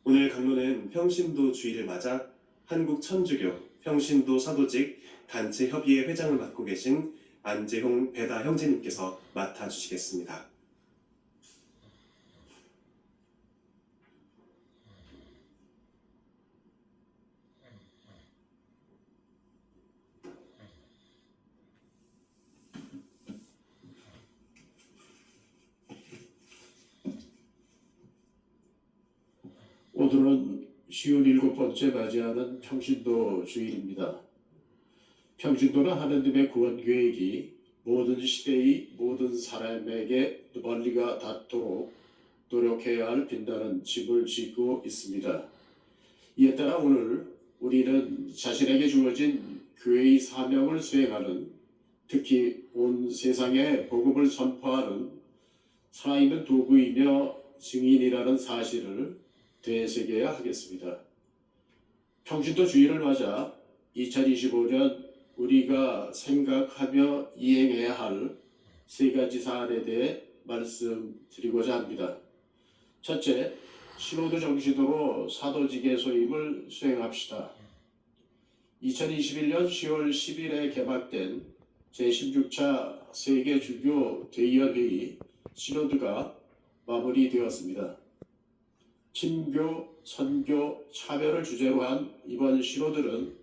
오늘 강론은 평신도 주일을 맞아 한국천주교 평신도 사도직 단체협의회 회장을 맡고 계신 안재홍 배다 형제님께서 맡아주시겠습니다. 오늘은 10월 7번째 맞이하는 평신도 주일입니다. 평신도는 하느님의 구원 계획이 모든 시대의 모든 사람에게 원리가 닿도록 노력해야 할 빛나는 집을 짓고 있습니다. 이에 따라 오늘 우리는 자신에게 주어진 교회의 사명을 수행하는, 특히 온 세상에 복음을 선포하는 살아있는 도구이며 증인이라는 사실을 되새겨야 하겠습니다. 평신도 주일을 맞아 2025년 우리가 생각하며 이행해야 할 세 가지 사안에 대해 말씀드리고자 합니다. 첫째, 신호도 정신으로 사도직의 소임을 수행합시다. 2021년 10월 10일에 개막된 제16차 세계주교 대의원회의 시노드가 마무리되었습니다. 친교, 선교, 차별을 주제로 한 이번 시노드는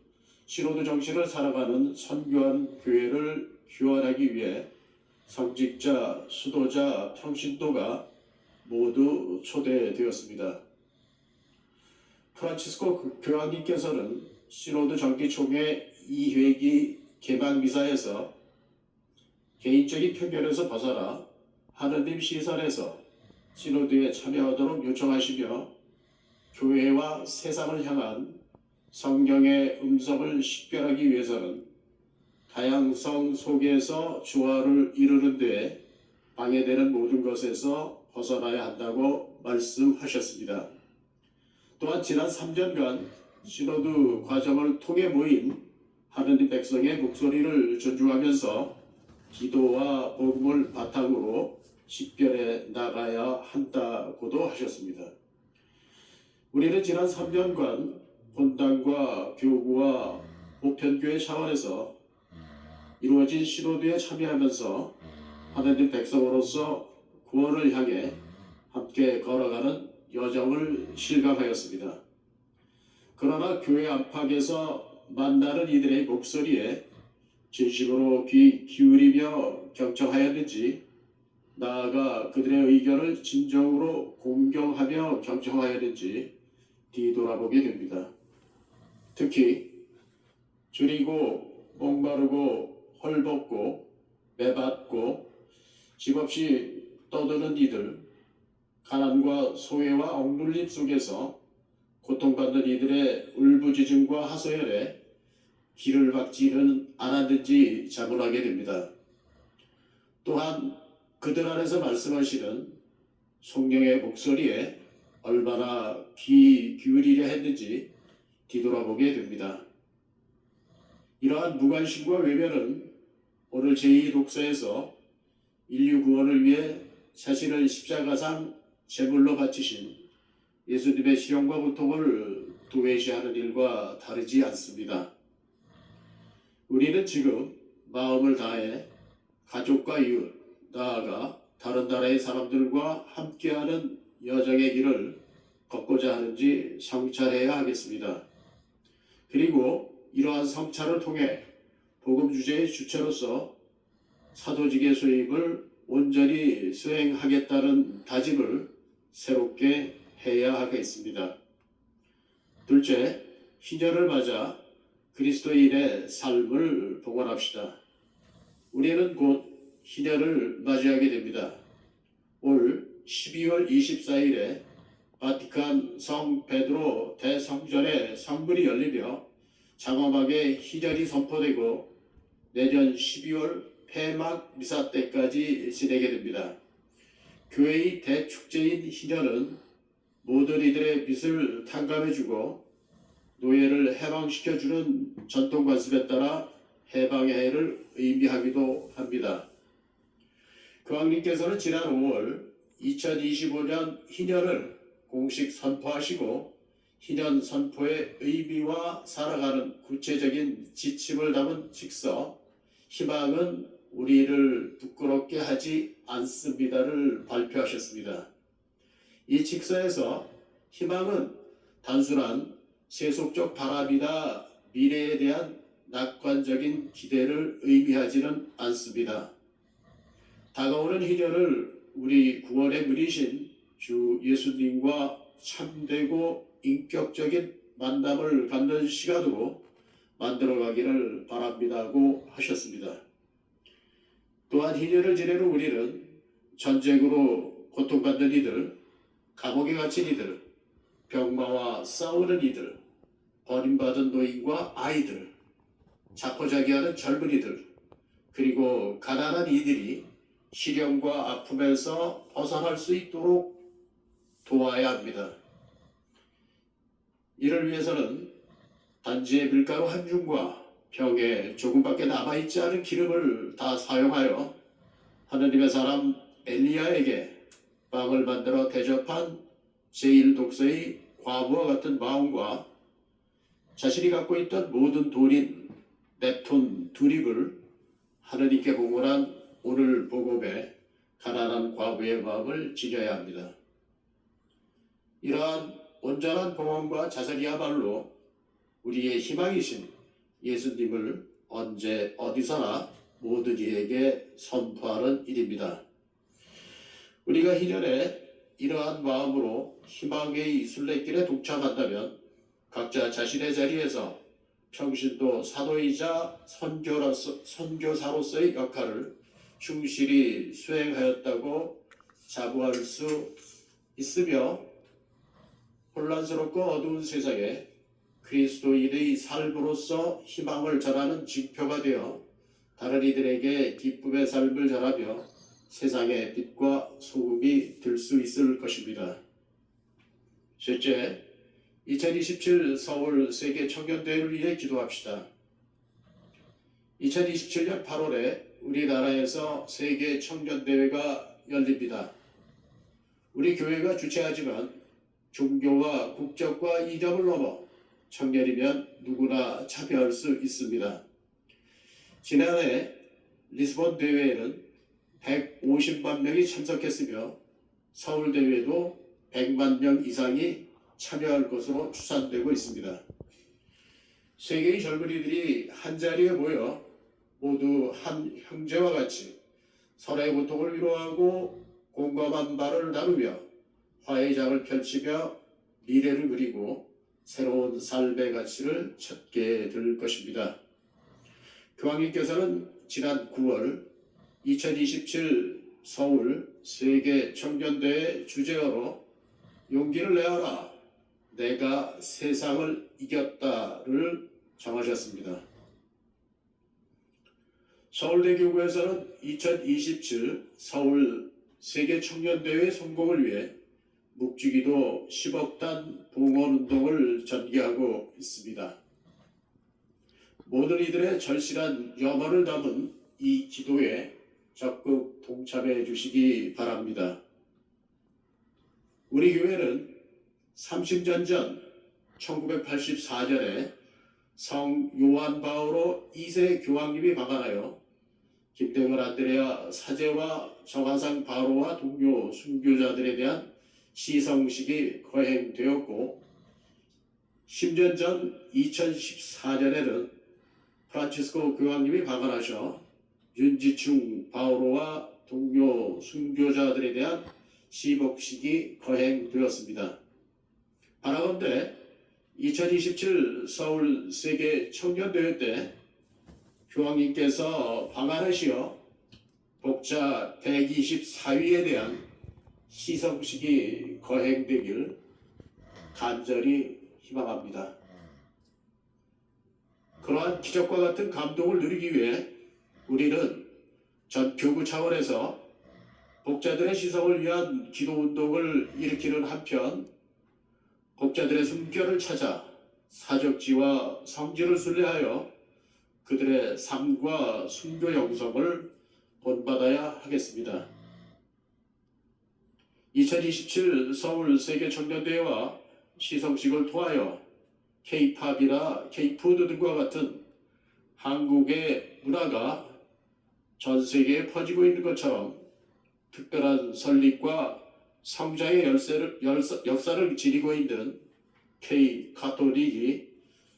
시노드 정신을 살아가는 선교한 교회를 규환하기 위해 성직자, 수도자, 평신도가 모두 초대되었습니다. 프란치스코 교황님께서는 시노드 정기총회 2회기 개막 미사에서 개인적인 편견에서 벗어나 하느님 시선에서 시노드에 참여하도록 요청하시며 교회와 세상을 향한 성령의 음성을 식별하기 위해서는 다양성 속에서 조화를 이루는 데 방해되는 모든 것에서 벗어나야 한다고 말씀하셨습니다. 또한 지난 3년간 시노드 과정을 통해 모인 하느님 백성의 목소리를 존중하면서 기도와 복음을 바탕으로 식별해 나가야 한다고도 하셨습니다. 우리는 지난 3년간 본당과 교구와 보편교회 차원에서 이루어진 시노드에 참여하면서 하느님 백성으로서 구원을 향해 함께 걸어가는 여정을 실감하였습니다. 그러나 교회 안팎에서 만나는 이들의 목소리에 진심으로 귀 기울이며 경청하였는지, 나아가 그들의 의견을 진정으로 공경하며 경청하였는지 뒤돌아보게 됩니다. 특히 줄이고 목마르고 헐벗고 매받고 집 없이 떠드는 이들, 가난과 소외와 억눌림 속에서 고통받는 이들의 울부짖음과 하소연에 귀를 박지는 않았는지 자문하게 됩니다. 또한 그들 안에서 말씀하시는 성령의 목소리에 얼마나 귀 기울이려 했는지 뒤돌아보게 됩니다. 이러한 무관심과 외면은 오늘 제2독서에서 인류 구원을 위해 자신을 십자가상 제물로 바치신 예수님의 시험과 고통을 도외시하는 일과 다르지 않습니다. 우리는 지금 마음을 다해 가족과 이웃, 나아가 다른 나라의 사람들과 함께하는 여정의 길을 걷고자 하는지 성찰해야 하겠습니다. 그리고 이러한 성찰을 통해 복음 주제의 주체로서 사도직의 소임을 온전히 수행하겠다는 다짐을 새롭게 해야 하겠습니다. 둘째, 희년을 맞아 그리스도인의 삶을 봉헌합시다. 우리는 곧 희년을 맞이하게 됩니다. 올 12월 24일에 바티칸 성 베드로 대성전의 성문이 열리며 장엄하게 희년이 선포되고 내년 12월 폐막 미사 때까지 지내게 됩니다. 교회의 대축제인 희년은 모든 이들의 빚을 탕감해주고 노예를 해방시켜주는 전통 관습에 따라 해방의 해를 의미하기도 합니다. 교황님께서는 지난 5월 2025년 희년을 공식 선포하시고 희년 선포의 의미와 살아가는 구체적인 지침을 담은 직서 희망은 우리를 부끄럽게 하지 않습니다를 발표하셨습니다. 이 직서에서 희망은 단순한 세속적 바람이나 미래에 대한 낙관적인 기대를 의미하지는 않습니다. 다가오는 희년을 우리 구원의 분이신 주 예수님과 참되고 인격적인 만남을 갖는 시간으로 만들어가기를 바랍니다고 하셨습니다. 또한 희년을 지내는 우리는 전쟁으로 고통받는 이들, 감옥에 갇힌 이들, 병마와 싸우는 이들, 버림받은 노인과 아이들, 자포자기하는 젊은이들, 그리고 가난한 이들이 시련과 아픔에서 벗어날 수 있도록 도와야 합니다. 이를 위해서는 단지의 밀가루 한 줌과 병에 조금밖에 남아있지 않은 기름을 다 사용하여 하느님의 사람 엘리야에게 빵을 만들어 대접한 제1독서의 과부와 같은 마음과 자신이 갖고 있던 모든 돈인 4톤 두립을 하느님께 봉헌한 오늘 복음에 가난한 과부의 마음을 지녀야 합니다. 이러한 온전한 봉헌과 자선이야말로 우리의 희망이신 예수님을 언제 어디서나 모든 이에게 선포하는 일입니다. 우리가 희년에 이러한 마음으로 희망의 순례길에 동참한다면 각자 자신의 자리에서 평신도 사도이자 선교사로서의 역할을 충실히 수행하였다고 자부할 수 있으며 혼란스럽고 어두운 세상에 그리스도인의 삶으로서 희망을 전하는 징표가 되어 다른 이들에게 기쁨의 삶을 전하며 세상의 빛과 소금이 될 수 있을 것입니다. 셋째, 2027 서울 세계 청년대회를 위해 기도합시다. 2027년 8월에 우리나라에서 세계 청년대회가 열립니다. 우리 교회가 주최하지만 종교와 국적과 이념을 넘어 청년이면 누구나 참여할 수 있습니다. 지난해 리스본 대회에는 150만 명이 참석했으며 서울 대회도 100만 명 이상이 참여할 것으로 추산되고 있습니다. 세계의 젊은이들이 한자리에 모여 모두 한 형제와 같이 서로의 고통을 위로하고 공감한 바를 나누며 화해의 장을 펼치며 미래를 그리고 새로운 삶의 가치를 찾게 될 것입니다. 교황님께서는 지난 9월 2027 서울 세계 청년대회 주제어로 용기를 내어라, 내가 세상을 이겼다를 정하셨습니다. 서울대교구에서는 2027 서울 세계 청년대회 성공을 위해 묵주기도 10억 단 봉헌운동을 전개하고 있습니다. 모든 이들의 절실한 염원을 담은 이 기도에 적극 동참해 주시기 바랍니다. 우리 교회는 30년 전 1984년에 성 요한 바오로 2세 교황님이 방한하여 김태근 안드레아 사제와 정하상 바로와 동료 순교자들에 대한 시성식이 거행되었고 10년 전 2014년에는 프란치스코 교황님이 방한하셔 윤지충 바오로와 동료 순교자들에 대한 시복식이 거행되었습니다. 바라건대 2027 서울 세계 청년대회 때 교황님께서 방한하시어 복자 124위에 대한 시성식이 거행되길 간절히 희망합니다. 그러한 기적과 같은 감동을 누리기 위해 우리는 전 교구 차원에서 복자들의 시성을 위한 기도운동을 일으키는 한편 복자들의 숨결을 찾아 사적지와 성지를 순례하여 그들의 삶과 순교 영성을 본받아야 하겠습니다. 2027 서울 세계청년대회와 시상식을 통하여 K-팝이나 K-푸드 등과 같은 한국의 문화가 전 세계에 퍼지고 있는 것처럼 특별한 설립과 성장의 역사를 지니고 있는 K-카톨릭이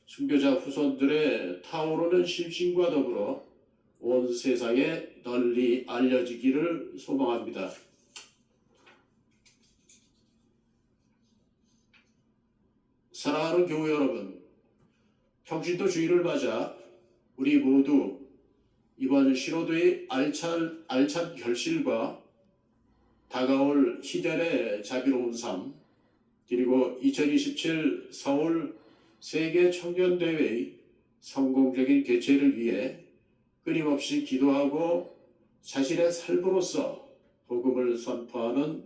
순교자 후손들의 타오르는 심신과 더불어 온 세상에 널리 알려지기를 소망합니다. 사랑하는 교우 여러분, 평신도 주일을 맞아 우리 모두 이번 신호도의 알찬 결실과 다가올 희년의 자비로운 삶, 그리고 2027 서울 세계청년대회의 성공적인 개최를 위해 끊임없이 기도하고 자신의 삶으로서 복음을 선포하는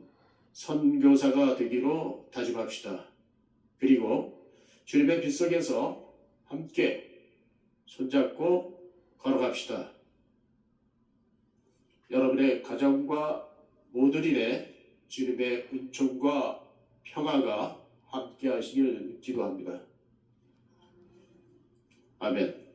선교사가 되기로 다짐합시다. 그리고 주님의 빛속에서 함께 손잡고 걸어갑시다. 여러분의 가정과 모든 일에 주님의 은총과 평화가 함께 하시길 기도합니다. 아멘.